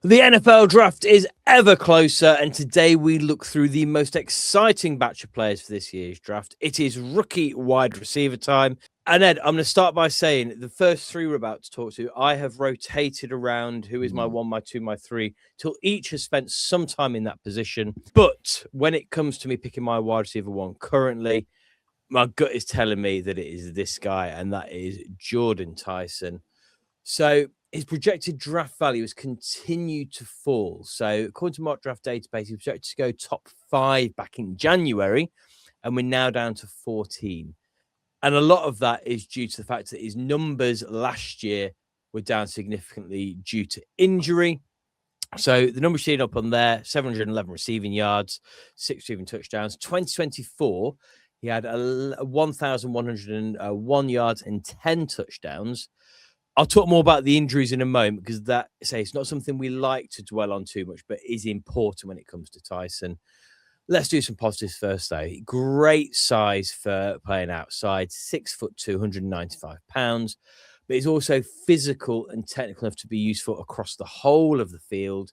The NFL draft is ever closer, and today we look through the most exciting batch of players for this year's draft. It is rookie wide receiver time. And Ed, I'm going to start by saying the first three we're about to talk to, I have rotated around who is my one, my two, my three, till each has spent some time in that position. But when it comes to me picking my wide receiver one currently, my gut is telling me that it is this guy, and that is Jordyn Tyson. So his projected draft value has continued to fall. So according to Mock Draft Database, he was projected to go top 5 back in January, and we're now down to 14. And a lot of that is due to the fact that his numbers last year were down significantly due to injury. So the numbers seen up on there, 711 receiving yards, 6 receiving touchdowns. 2024, he had 1,101 yards and 10 touchdowns. I'll talk more about the injuries in a moment because it's not something we like to dwell on too much, but is important when it comes to Tyson. Let's do some positives first, though. Great size for playing outside, 6'2", 195 pounds, but he's also physical and technical enough to be useful across the whole of the field.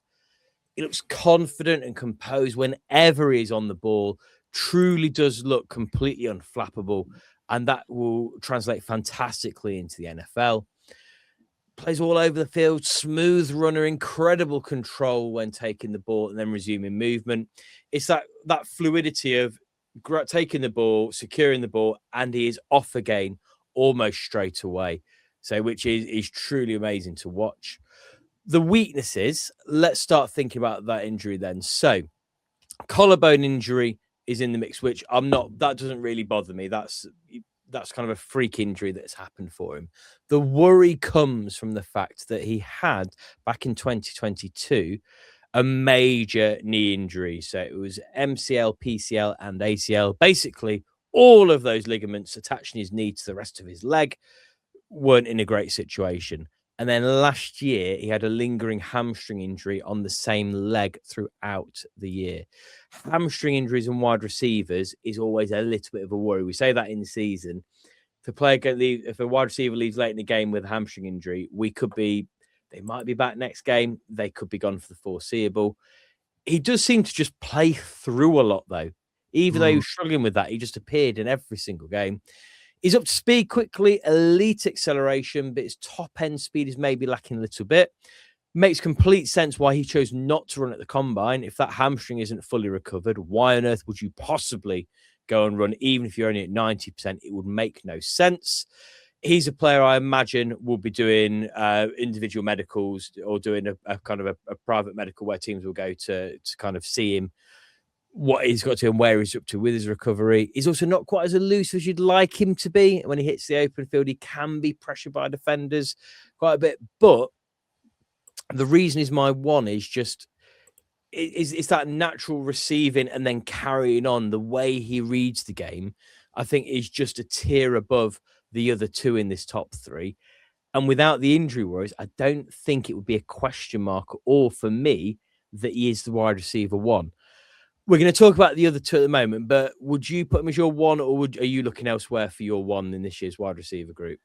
He looks confident and composed whenever he's on the ball, truly does look completely unflappable, and that will translate fantastically into the NFL. Plays all over the field, smooth runner, incredible control when taking the ball and then resuming movement. It's that fluidity of taking the ball, securing the ball, and he is off again almost straight away. So, which is truly amazing to watch. The weaknesses, let's start thinking about that injury then. So, collarbone injury is in the mix, which that doesn't really bother me. That's kind of a freak injury that's happened for him. The worry comes from the fact that he had, back in 2022, a major knee injury. So it was MCL, PCL, and ACL. Basically, all of those ligaments attaching his knee to the rest of his leg weren't in a great situation. And then last year, he had a lingering hamstring injury on the same leg throughout the year. Hamstring injuries in wide receivers is always a little bit of a worry. We say that in the season. If a wide receiver leaves late in the game with a hamstring injury, they might be back next game. They could be gone for the foreseeable. He does seem to just play through a lot, though. Even though he was struggling with that, he just appeared in every single game. He's up to speed quickly, elite acceleration, but his top-end speed is maybe lacking a little bit. Makes complete sense why he chose not to run at the combine. If that hamstring isn't fully recovered, why on earth would you possibly go and run? Even if you're only at 90%, it would make no sense. He's a player I imagine will be doing individual medicals or doing a kind of a private medical where teams will go to kind of see him, what he's got to and where he's up to with his recovery. He's also not quite as elusive as you'd like him to be. When he hits the open field, he can be pressured by defenders quite a bit. But the reason he's my one is just it's that natural receiving and then carrying on. The way he reads the game, I think, is just a tier above the other two in this top 3. And without the injury worries, I don't think it would be a question mark at all for me that he is the wide receiver 1. We're going to talk about the other 2 at the moment, but would you put him as your 1, or are you looking elsewhere for your 1 in this year's wide receiver group?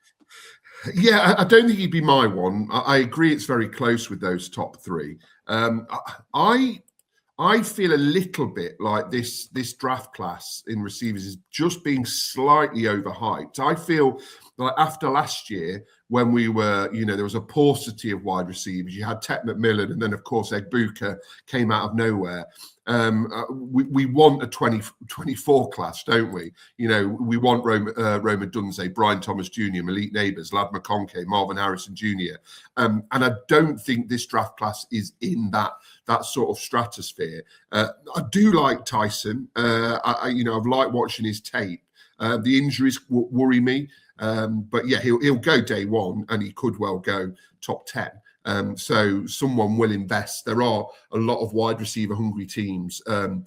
Yeah, I don't think he'd be my 1. I agree it's very close with those top 3. I feel a little bit like this draft class in receivers is just being slightly overhyped. I feel like after last year, when we were, there was a paucity of wide receivers. You had Ted McMillan, and then, of course, Egbuka came out of nowhere. We want a 2024 class, don't we? We want Roma Dunze, Brian Thomas Jr., Malik Neighbours, Lad McConkey, Marvin Harrison Jr. And I don't think this draft class is in that sort of stratosphere. I do like Tyson. I've liked watching his tape. The injuries worry me. But yeah, he'll go day 1, and he could well go top 10. So someone will invest. There are a lot of wide receiver hungry teams, and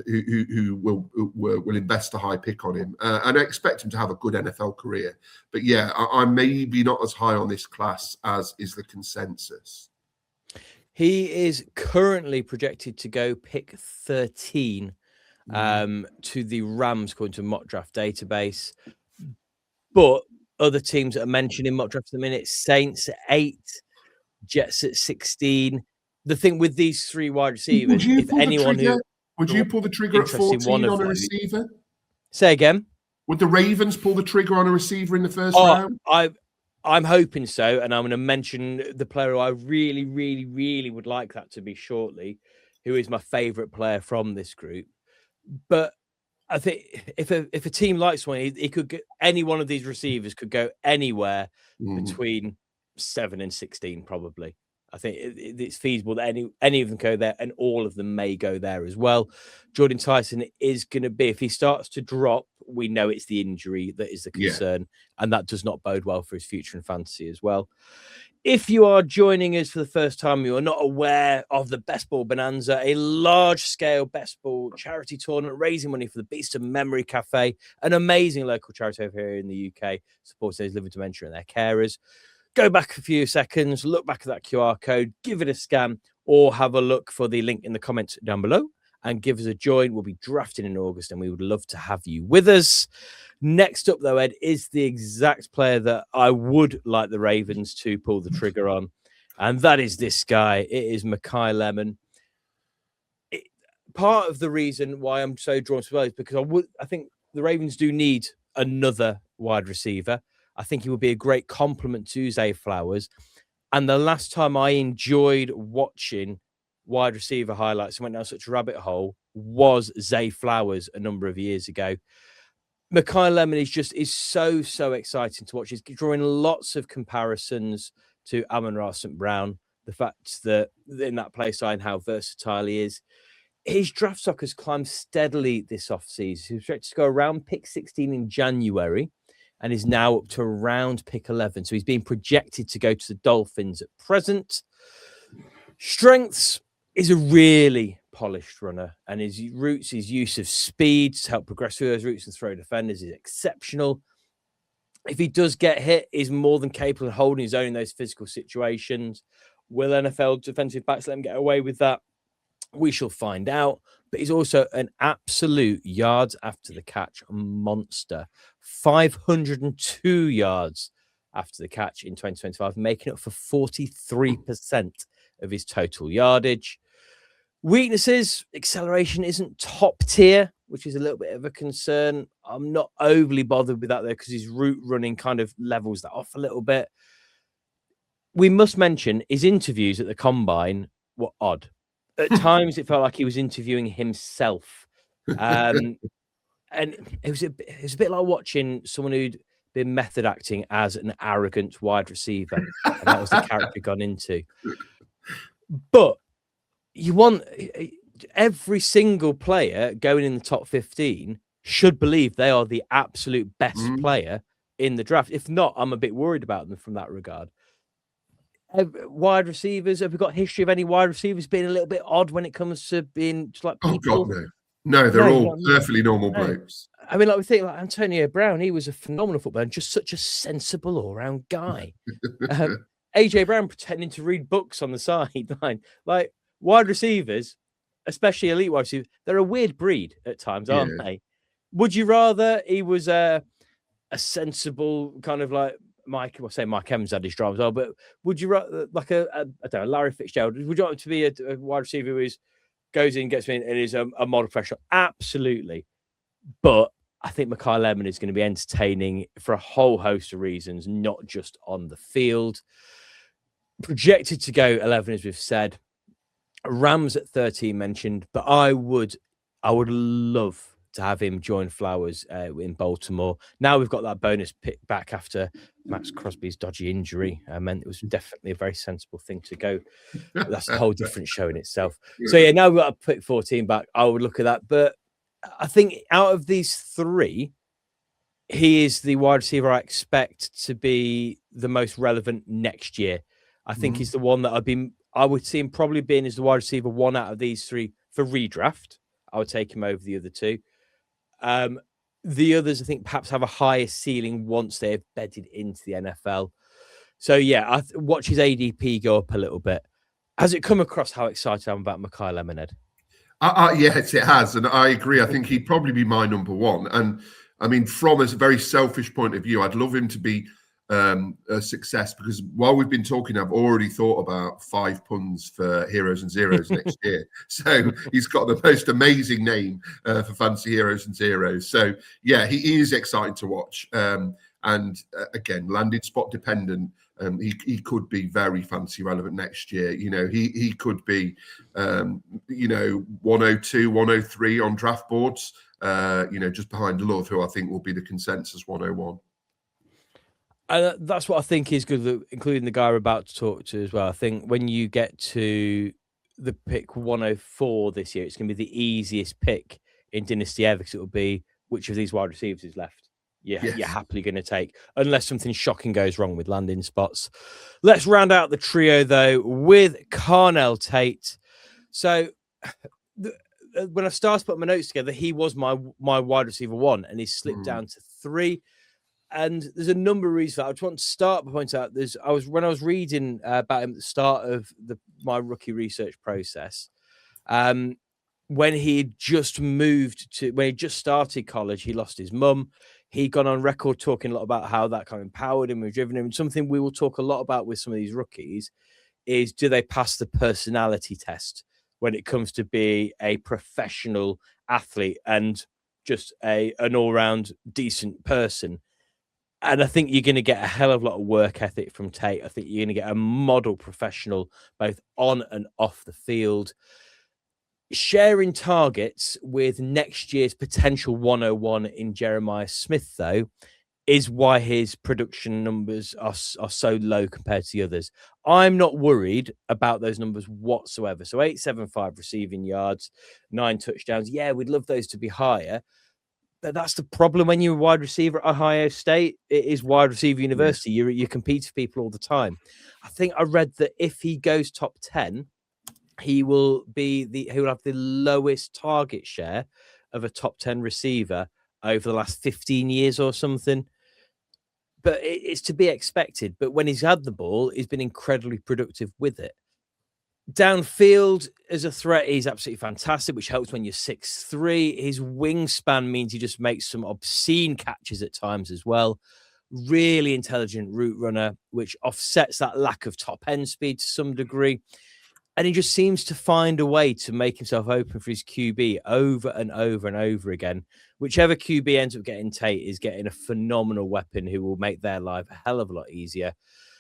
who will invest a high pick on him. And I expect him to have a good NFL career. But yeah, I'm maybe not as high on this class as is the consensus. He is currently projected to go pick 13 to the Rams, according to Mock Draft Database. But other teams that are mentioned in Mock Draft at the minute: Saints at 8, Jets at 16, the thing with these three wide receivers, Would you if pull the anyone trigger? who Would you pull the trigger at interested in 14 one of on a those- receiver? Say again. Would the Ravens pull the trigger on a receiver in the first Oh, round? I'm hoping so, and I'm going to mention the player who I really, really, really would like that to be shortly, who is my favourite player from this group. But I think if a team likes one, he could get any one of these receivers could go anywhere between 7 and 16, probably. I think it's feasible that any of them go there, and all of them may go there as well. Jordyn Tyson is going to be, if he starts to drop, we know it's the injury that is the concern, and that does not bode well for his future in fantasy as well. If you are joining us for the first time, you are not aware of the Bestball Bonanza, a large-scale best ball charity tournament raising money for the Beast of Memory Cafe, an amazing local charity over here in the UK, supports those living with dementia and their carers. Go back a few seconds, look back at that QR code, give it a scan, or have a look for the link in the comments down below and give us a join. We'll be drafting in August, and we would love to have you with us. Next up, though, Ed, is the exact player that I would like the Ravens to pull the trigger on, and that is this guy. It is Makai Lemon. Part of the reason why I'm so drawn to well is because I think the Ravens do need another wide receiver. I think he would be a great complement to Zay Flowers. And the last time I enjoyed watching wide receiver highlights and went down such a rabbit hole was Zay Flowers a number of years ago. Makai Lemon is so exciting to watch. He's drawing lots of comparisons to Amon-Ra St. Brown. The fact that in that play sign, how versatile he is. His draft stock has climbed steadily this offseason. He was expected to go around pick 16 in January and is now up to around pick 11. So he's being projected to go to the Dolphins at present. Strengths is a really polished runner, and his use of speed to help progress through those routes and throw defenders is exceptional. If he does get hit, he's more than capable of holding his own in those physical situations. Will NFL defensive backs let him get away with that? We shall find out. But he's also an absolute yards after the catch monster. 502 yards after the catch in 2025, making up for 43% of his total yardage. Weaknesses, acceleration isn't top tier, which is a little bit of a concern. I'm not overly bothered with that, though, because his route running kind of levels that off a little bit. We must mention his interviews at the Combine were odd. At times, it felt like he was interviewing himself. And it was a bit like watching someone who'd been method acting as an arrogant wide receiver. And that was the character gone into. But you want every single player going in the top 15 should believe they are the absolute best player in the draft. If not, I'm a bit worried about them from that regard. Wide receivers, have we got history of any wide receivers being a little bit odd when it comes to being just like people? Oh God, no, they're all perfectly normal blokes. I mean, like we think like Antonio Brown, he was a phenomenal footballer and just such a sensible all-round guy. AJ Brown pretending to read books on the sideline. Like wide receivers, especially elite wide receivers, they're a weird breed at times, aren't they? Would you rather he was a sensible kind of like Mike Evans had his drama as well, but would you rather like I don't know, Larry Fitzgerald? Would you want to be a wide receiver who goes in, gets in, and is a model professional? Absolutely. But I think Makai Lemon is going to be entertaining for a whole host of reasons, not just on the field. Projected to go 11, as we've said. Rams at 13 mentioned, but I would love to have him join Flowers in Baltimore. Now we've got that bonus pick back after Max Crosby's dodgy injury. Meant it was definitely a very sensible thing to go. That's a whole different show in itself. So yeah, now we've got a pick 14 back. I would look at that. But I think out of these three, he is the wide receiver I expect to be the most relevant next year. I think he's the one that I would see him probably being as the wide receiver one out of these three for redraft. I would take him over the other two. The others, I think, perhaps have a higher ceiling once they've bedded into the NFL. So, yeah, watch his ADP go up a little bit. Has it come across how excited I'm about Makai Lemon, Ed? Yes, it has. And I agree. I think he'd probably be my number one. And I mean, from a very selfish point of view, I'd love him to be success, because while we've been talking, I've already thought about 5 puns for Heroes and Zeros next year. So he's got the most amazing name for Fantasy Heroes and Zeros. So yeah, he is exciting to watch. And again, landed spot dependent. He could be very fantasy relevant next year. He could be 102, 103 on draft boards. Just behind Love, who I think will be the consensus 101. And that's what I think is good, including the guy we're about to talk to as well. I think when you get to the pick 104 this year, it's going to be the easiest pick in Dynasty ever, because it will be which of these wide receivers is left. You're happily going to take, unless something shocking goes wrong with landing spots. Let's round out the trio, though, with Carnell Tate. So when I started putting my notes together, he was my wide receiver 1, and he's slipped down to 3. And there's a number of reasons for that. I just want to start by pointing out when I was reading about him at the start of my rookie research process, when he just started college, he lost his mum. He'd gone on record talking a lot about how that kind of empowered him and driven him. And something we will talk a lot about with some of these rookies is, do they pass the personality test when it comes to be a professional athlete and just an all-round decent person? And I think you're going to get a hell of a lot of work ethic from Tate. I think you're going to get a model professional, both on and off the field. Sharing targets with next year's potential 101 in Jeremiah Smith, though, is why his production numbers are so low compared to the others. I'm not worried about those numbers whatsoever. So 875 receiving yards, 9 touchdowns. Yeah, we'd love those to be higher. But that's the problem when you're a wide receiver at Ohio State. It is wide receiver university. You compete with people all the time. I think I read that if he goes top 10, he will have the lowest target share of a top 10 receiver over the last 15 years or something. But it's to be expected. But when he's had the ball, he's been incredibly productive with it. Downfield as a threat, he's absolutely fantastic, which helps when you're 6'3". His wingspan means he just makes some obscene catches at times as well. Really intelligent route runner, which offsets that lack of top end speed to some degree. And he just seems to find a way to make himself open for his QB over and over and over again. Whichever QB ends up getting Tate is getting a phenomenal weapon who will make their life a hell of a lot easier.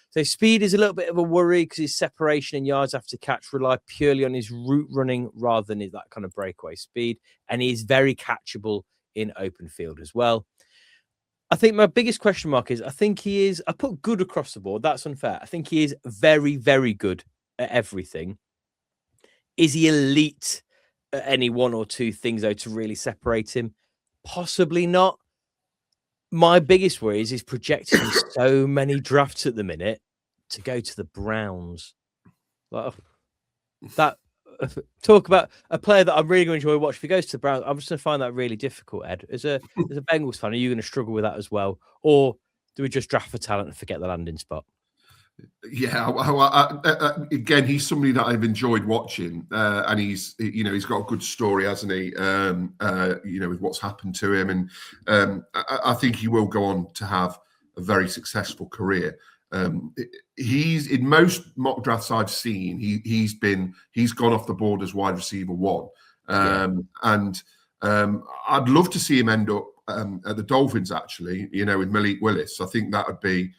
So speed is a little bit of a worry because his separation and yards after catch rely purely on his route running rather than that kind of breakaway speed. And he's very catchable in open field as well. I think my biggest question mark is, I put good across the board. That's unfair. I think he is very, very good at everything. Is he elite at any one or two things, though, to really separate him? Possibly not. My biggest worry is he's projecting so many drafts at the minute to go to the Browns. Like, talk about a player that I'm really going to enjoy watching. If he goes to the Browns, I'm just going to find that really difficult, Ed. As a Bengals fan, are you going to struggle with that as well? Or do we just draft for talent and forget the landing spot? Yeah, again, he's somebody that I've enjoyed watching, and he's got a good story, hasn't he? With what's happened to him, and I think he will go on to have a very successful career. He's in most mock drafts I've seen, he's gone off the board as wide receiver 1, and I'd love to see him end up at the Dolphins, actually, with Malik Willis. I think that would be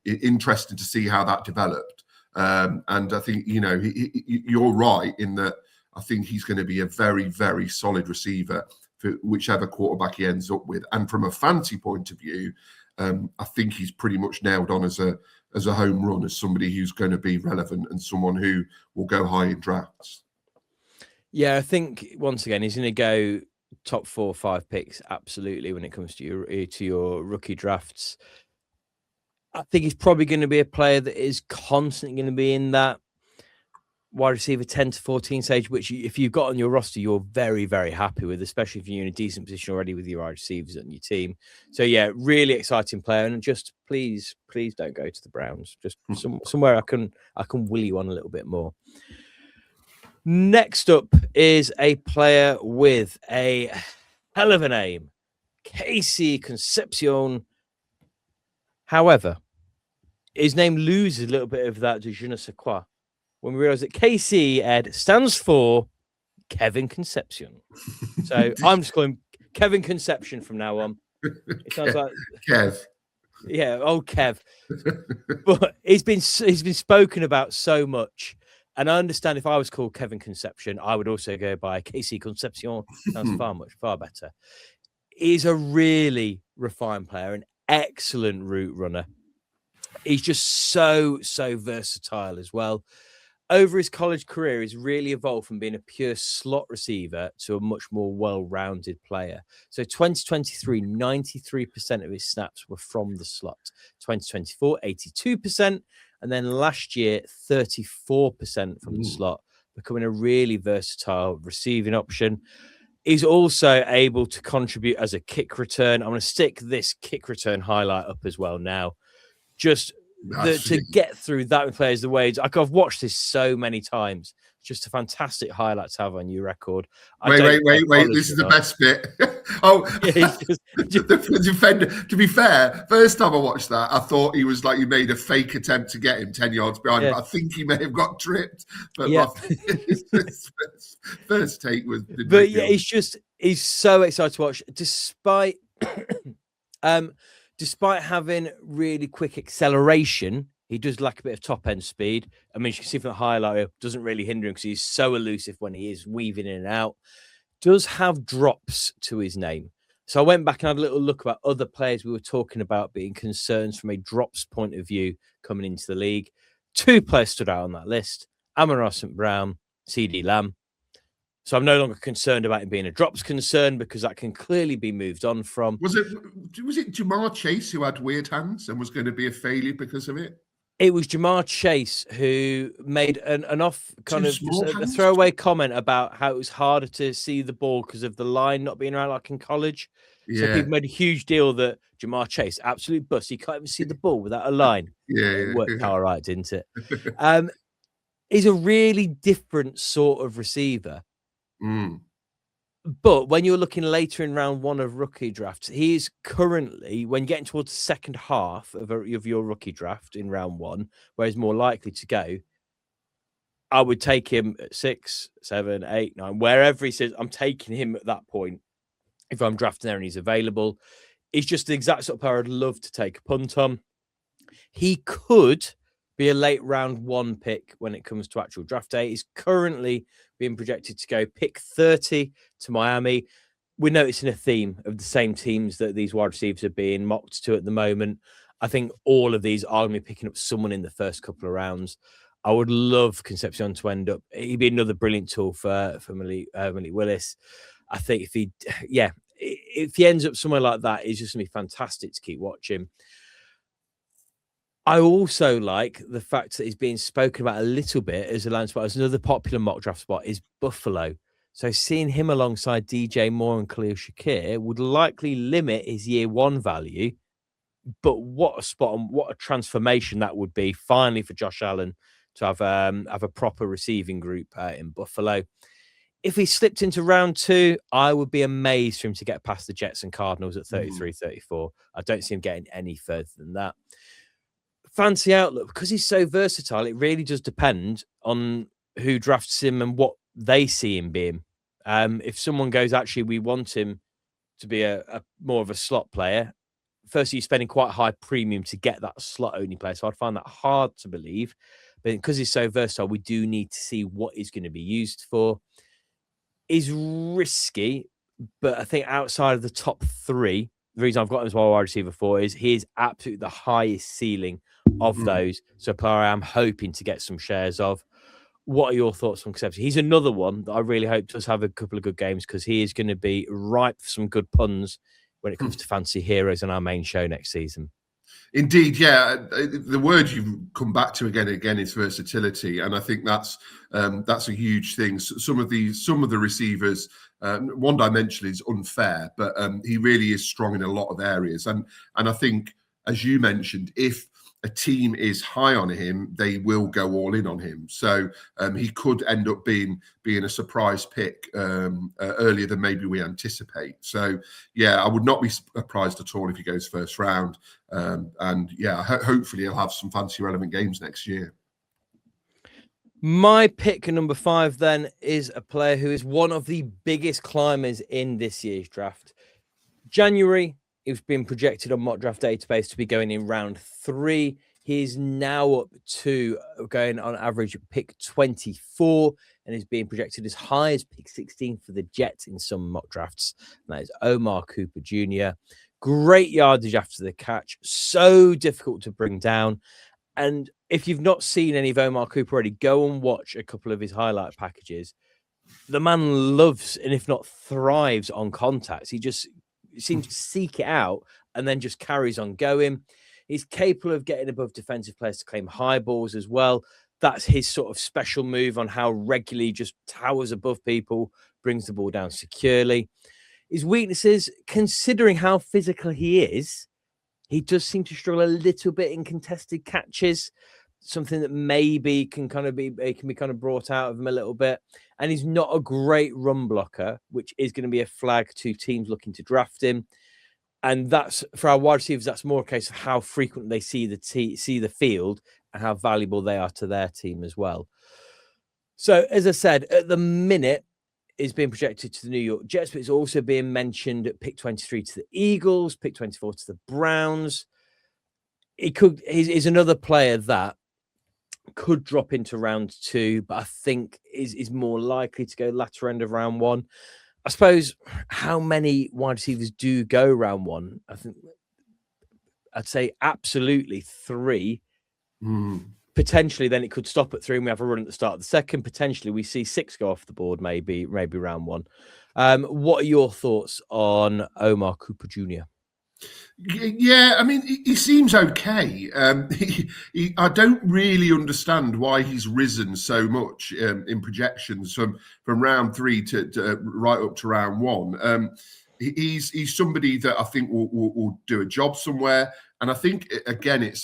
interesting to see how that developed. And I think, you're right in that I think he's going to be a very, very solid receiver for whichever quarterback he ends up with. And from a fantasy point of view, I think he's pretty much nailed on as a home run, as somebody who's going to be relevant and someone who will go high in drafts. Yeah, I think, once again, he's going to go top 4 or 5 picks, absolutely, when it comes to your rookie drafts. I think he's probably going to be a player that is constantly going to be in that wide receiver 10 to 14 stage, which if you've got on your roster, you're very, very happy with, especially if you're in a decent position already with your wide receivers on your team. So yeah, really exciting player. And just please don't go to the Browns. Just somewhere I can will you on a little bit more. Next up is a player with a hell of a name, Casey Concepcion. However, his name loses a little bit of that je ne sais quoi when we realize that KC, Ed, stands for Kevin Concepcion. So I'm just calling Kevin Concepcion from now on. It sounds like Kev. Yeah, old Kev. But he's been spoken about so much. And I understand if I was called Kevin Concepcion, I would also go by KC Concepcion. Sounds far better. He's a really refined player, an excellent route runner. He's just so versatile as well. Over his college career, he's really evolved from being a pure slot receiver to a much more well-rounded player. So 2023, 93% of his snaps were from the slot. 2024, 82%. And then last year, 34% from the slot, becoming a really versatile receiving option. He's also able to contribute as a kick return. I'm going to stick this kick return highlight up as well now. Just to get through that with players the way I've watched this so many times. Just a fantastic highlight to have on your record. Wait. This is the best bit. The defender. To be fair, first time I watched that, I thought he was like, you made a fake attempt to get him 10 yards behind him. I think he may have got tripped. But first take was. But yeah, he's so excited to watch, despite. Despite having really quick acceleration, he does lack a bit of top-end speed. I mean, you can see from the highlight, it doesn't really hinder him because he's so elusive when he is weaving in and out. Does have drops to his name. So I went back and had a little look about other players we were talking about being concerns from a drops point of view coming into the league. 2 players stood out on that list. Amon-Ra St. Brown, CD Lamb. So I'm no longer concerned about him being a drops concern because that can clearly be moved on from. Was it Jamar Chase who had weird hands and was going to be a failure because of it? It was Jamar Chase who made an off kind of a throwaway comment about how it was harder to see the ball because of the line not being around like in college. Yeah. So people made a huge deal that Jamar Chase, absolute bust. He can't even see the ball without a line. It worked out all right, didn't it? He's a really different sort of receiver. But when you're looking later in round 1 of rookie drafts, he is currently, when getting towards the second half of your rookie draft in round 1, where he's more likely to go, I would take him at 6, 7, 8, 9, wherever he says, I'm taking him at that point. If I'm drafting there and he's available, he's just the exact sort of player I'd love to take a punt on. He could be a late round 1 pick when it comes to actual draft day. He's currently being projected to go pick 30 to Miami. We're noticing a theme of the same teams that these wide receivers are being mocked to at the moment. I think all of these are going to be picking up someone in the first couple of rounds. I would love Concepcion to end up. He'd be another brilliant tool for Malik Willis. I think if he ends up somewhere like that, it's just going to be fantastic to keep watching. I also like the fact that he's being spoken about a little bit as a land spot. As another popular mock draft spot is Buffalo. So seeing him alongside DJ Moore and Khalil Shakir would likely limit his year 1 value. But what a spot and what a transformation that would be finally for Josh Allen to have a proper receiving group in Buffalo. If he slipped into round 2, I would be amazed for him to get past the Jets and Cardinals at 33, 34. I don't see him getting any further than that. Fancy outlook, because he's so versatile, it really does depend on who drafts him and what they see him being. If someone goes, actually, we want him to be a more of a slot player, firstly, you're spending quite a high premium to get that slot-only player, so I'd find that hard to believe. But because he's so versatile, we do need to see what he's going to be used for. He's risky, but I think outside of the top 3, the reason I've got him as my wide receiver 4 is he is absolutely the highest ceiling of those. So player I am hoping to get some shares of. What are your thoughts on Concepcion? He's another one that I really hope does have a couple of good games because he is going to be ripe for some good puns when it comes to fancy heroes on our main show next season. Indeed, yeah. The word you've come back to again and again is versatility, and I think that's a huge thing. Some of the receivers, one dimension is unfair, but he really is strong in a lot of areas. And I think, as you mentioned, if a team is high on him, they will go all in on him. So he could end up being a surprise pick earlier than maybe we anticipate. So yeah, I would not be surprised at all if he goes first round. And yeah, hopefully he'll have some fancy relevant games next year. My pick number 5 then is a player who is one of the biggest climbers in this year's draft. January, he was being projected on Mock Draft Database to be going in round 3. He is now up to going on average pick 24 and is being projected as high as pick 16 for the Jets in some mock drafts. And that is Omar Cooper Jr. Great yardage after the catch. So difficult to bring down. And if you've not seen any of Omar Cooper already, go and watch a couple of his highlight packages. The man loves, and if not thrives on contacts. He just seems to seek it out and then just carries on going. He's capable of getting above defensive players to claim high balls as well. That's his sort of special move on how regularly just towers above people, brings the ball down securely. His weaknesses, considering how physical he is, he does seem to struggle a little bit in contested catches, something that maybe can be kind of brought out of him a little bit. And he's not a great run blocker, which is going to be a flag to teams looking to draft him. And that's for our wide receivers. That's more a case of how frequent they see the field and how valuable they are to their team as well. So, as I said, at the minute, is being projected to the New York Jets, but it's also being mentioned at pick 23 to the Eagles, pick 24 to the Browns. He's another player that could drop into round 2, but I think is more likely to go latter end of round 1. I suppose how many wide receivers do go round 1? I think I'd say absolutely 3. Potentially, then it could stop at 3 and we have a run at the start of the second. Potentially, we see 6 go off the board, maybe round 1. What are your thoughts on Omar Cooper Jr.? Yeah, I mean, he seems okay. I don't really understand why he's risen so much in projections from round 3 to right up to round 1. He's somebody that I think will do a job somewhere. And I think, again, it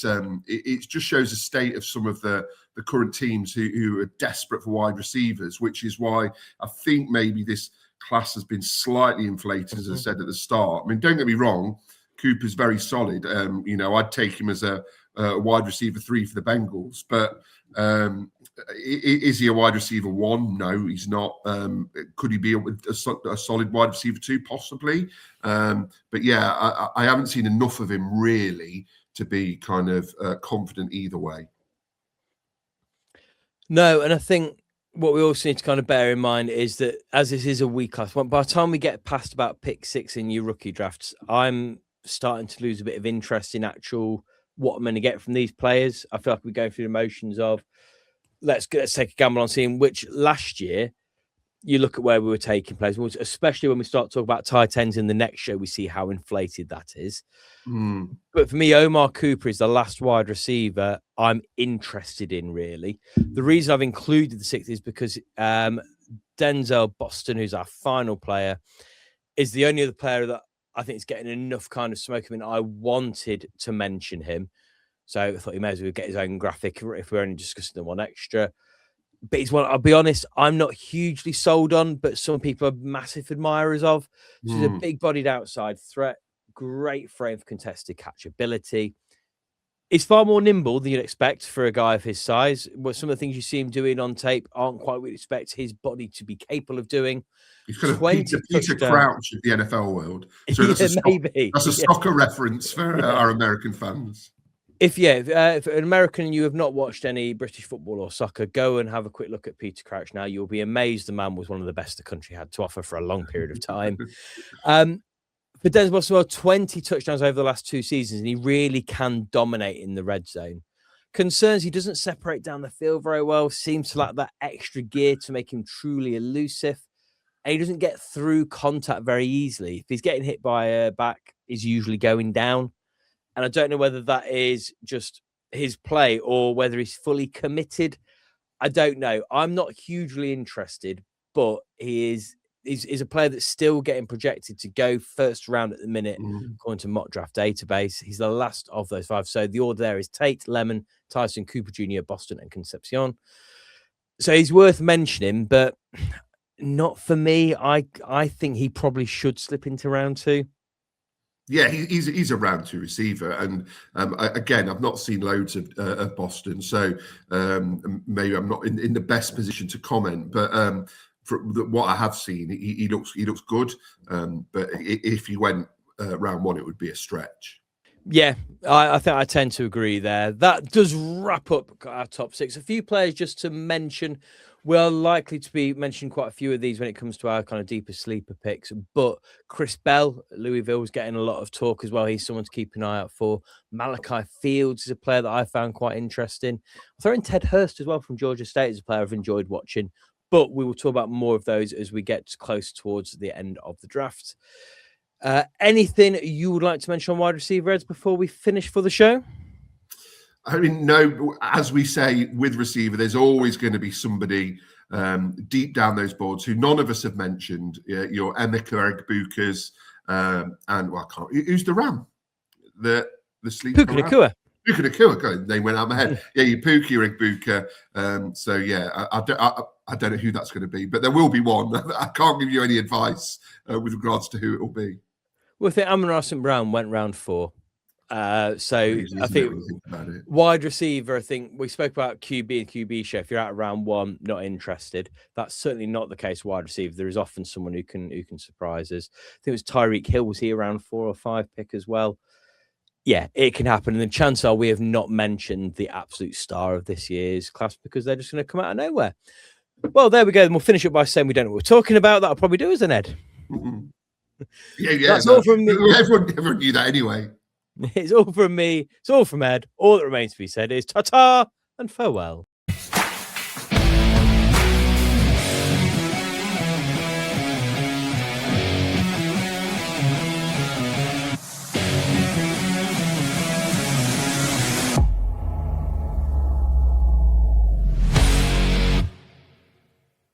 just shows the state of some of the current teams who are desperate for wide receivers, which is why I think maybe this class has been slightly inflated, as I said at the start. I mean, don't get me wrong, Cooper's very solid. I'd take him as a wide receiver 3 for the Bengals, but is he a wide receiver 1? No, he's not. Could he be a solid wide receiver 2? Possibly. But yeah, I haven't seen enough of him really to be kind of confident either way. No, and I think what we also need to kind of bear in mind is that as this is a weak class, by the time we get past about pick 6 in your rookie drafts, I'm starting to lose a bit of interest in actual what I'm going to get from these players. I feel like we're going through the motions of let's take a gamble on seeing which last year you look at where we were taking players, especially when we start talking about tight ends in the next show, we see how inflated that is. But for me, Omar Cooper is the last wide receiver I'm interested in, really. The reason I've included the 6th is because Denzel Boston, who's our final player, is the only other player that I think is getting enough kind of smoke. I mean, I wanted to mention him. So I thought he may as well get his own graphic if we're only discussing the one extra. But he's one, I'll be honest, I'm not hugely sold on, but some people are massive admirers of. So he's a big-bodied outside threat, great frame for contested catchability. He's far more nimble than you'd expect for a guy of his size. But some of the things you see him doing on tape aren't quite what you'd expect his body to be capable of doing. He's kind of Peter Crouch of the NFL world. So that's a soccer reference for our American fans. If an American and you have not watched any British football or soccer, go and have a quick look at Peter Crouch now. You'll be amazed the man was one of the best the country had to offer for a long period of time. For Denzel Boston, 20 touchdowns over the last 2 seasons, and he really can dominate in the red zone. Concerns, he doesn't separate down the field very well, seems to lack that extra gear to make him truly elusive, and he doesn't get through contact very easily. If he's getting hit by a back, he's usually going down. And I don't know whether that is just his play or whether he's fully committed. I don't know. I'm not hugely interested, but he is he's a player that's still getting projected to go first round at the minute, according to Mock Draft Database. He's the last of those 5. So the order there is Tate, Lemon, Tyson, Cooper Jr, Boston, and Concepcion. So he's worth mentioning, but not for me. I think he probably should slip into round 2. Yeah, he's a round 2 receiver, and again, I've not seen loads of Boston, so maybe I'm not in the best position to comment. But from what I have seen, he looks good. But if he went round 1, it would be a stretch. Yeah, I think I tend to agree there. That does wrap up our top 6. A few players just to mention. We're likely to be mentioning quite a few of these when it comes to our kind of deeper sleeper picks. But Chris Bell, Louisville's getting a lot of talk as well. He's someone to keep an eye out for. Malachi Fields is a player that I found quite interesting. I'll throw in Ted Hurst as well from Georgia State as a player I've enjoyed watching. But we will talk about more of those as we get close towards the end of the draft. Anything you would like to mention on wide receiver, Eds, before we finish for the show? I mean, no, as we say with receiver, there's always going to be somebody deep down those boards who none of us have mentioned. Your Emeka Egbukas, and well, I can't. Who's the Ram? The sleeper. Puka Nacua. Puka Nacua. They went out of my head. Yeah, your Puka Egbuka. So yeah, I don't know who that's going to be, but there will be one. I can't give you any advice with regards to who it will be. Well, I think Amon-Ra St. Brown went round 4. So I think wide receiver, I think we spoke about QB and QB show. If you're at round 1, not interested, that's certainly not the case. Wide receiver, there is often someone who can surprise us. I think it was Tyreek Hill. Was he around 4 or 5 pick as well? Yeah, it can happen. And the chances are we have not mentioned the absolute star of this year's class because they're just going to come out of nowhere. Well, there we go. And we'll finish up by saying we don't know what we're talking about. That'll probably do us an Ed. Yeah. That's all from me. Everyone knew that anyway. It's all from me. It's all from Ed. All that remains to be said is ta-ta and farewell.